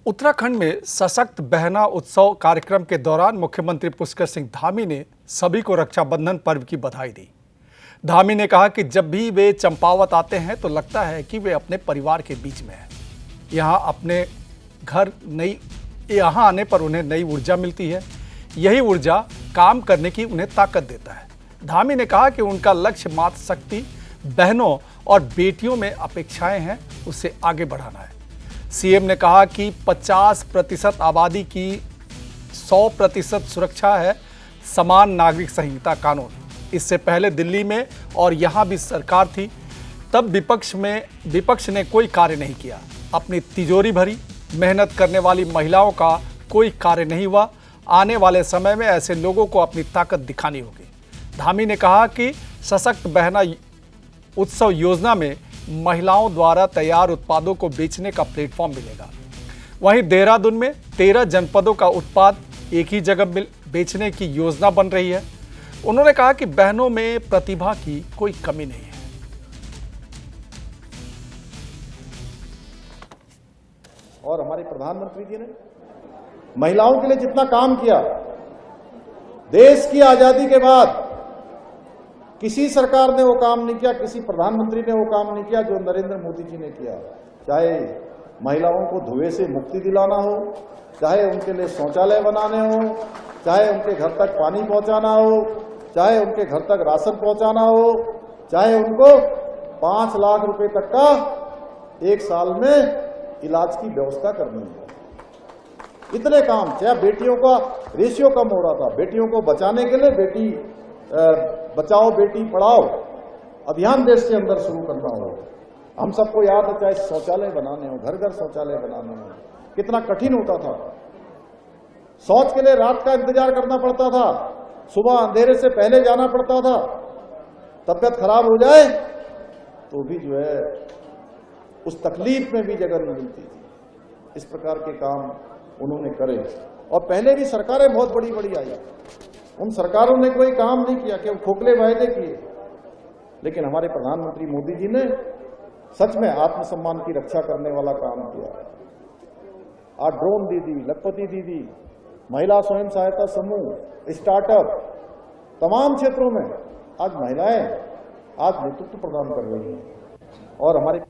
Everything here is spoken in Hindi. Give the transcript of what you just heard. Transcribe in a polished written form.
उत्तराखंड में सशक्त बहना उत्सव कार्यक्रम के दौरान मुख्यमंत्री पुष्कर सिंह धामी ने सभी को रक्षाबंधन पर्व की बधाई दी। धामी ने कहा कि जब भी वे चंपावत आते हैं तो लगता है कि वे अपने परिवार के बीच में हैं। यहाँ आने पर उन्हें नई ऊर्जा मिलती है। यही ऊर्जा काम करने की उन्हें ताकत देता है। धामी ने कहा कि उनका लक्ष्य मातृशक्ति बहनों और बेटियों में अपेक्षाएं हैं, उसे आगे बढ़ाना है। सीएम ने कहा कि 50% आबादी की 100% सुरक्षा है समान नागरिक संहिता कानून। इससे पहले दिल्ली में और यहाँ भी सरकार थी, तब विपक्ष ने कोई कार्य नहीं किया। अपनी तिजोरी भरी, मेहनत करने वाली महिलाओं का कोई कार्य नहीं हुआ। आने वाले समय में ऐसे लोगों को अपनी ताकत दिखानी होगी। धामी ने कहा कि सशक्त बहना उत्सव योजना में महिलाओं द्वारा तैयार उत्पादों को बेचने का प्लेटफॉर्म मिलेगा। वहीं देहरादून में 13 जनपदों का उत्पाद एक ही जगह बेचने की योजना बन रही है। उन्होंने कहा कि बहनों में प्रतिभा की कोई कमी नहीं है। और हमारे प्रधानमंत्री जी ने महिलाओं के लिए जितना काम किया, देश की आजादी के बाद किसी सरकार ने वो काम नहीं किया, किसी प्रधानमंत्री ने वो काम नहीं किया जो नरेंद्र मोदी जी ने किया। चाहे महिलाओं को धुएं से मुक्ति दिलाना हो, चाहे उनके लिए शौचालय बनाने हो, चाहे उनके घर तक पानी पहुंचाना हो, चाहे उनके घर तक राशन पहुंचाना हो, चाहे उनको 5 लाख रुपए तक का एक साल में इलाज की व्यवस्था करनी है। इतने काम, चाहे बेटियों का रेशियो कम हो रहा था, बेटियों को बचाने के लिए बेटी बचाओ बेटी पढ़ाओ अभियान देश के अंदर शुरू करना हो। हम सबको याद है, चाहे शौचालय बनाने हो, घर घर शौचालय बनाने हो, कितना कठिन होता था। शौच के लिए रात का इंतजार करना पड़ता था, सुबह अंधेरे से पहले जाना पड़ता था। तबियत खराब हो जाए तो भी जो है उस तकलीफ में भी जगह नहीं मिलती थी। इस प्रकार के काम उन्होंने करे। और पहले भी सरकारें बहुत बड़ी बड़ी आई, उन सरकारों ने कोई काम नहीं किया, केवल खोखले वायदे किए। लेकिन हमारे प्रधानमंत्री मोदी जी ने सच में आत्मसम्मान की रक्षा करने वाला काम किया। आज ड्रोन दीदी, लखपति दीदी, महिला स्वयं सहायता समूह, स्टार्टअप, तमाम क्षेत्रों में आज महिलाएं आज नेतृत्व प्रदान कर रही हैं। और हमारे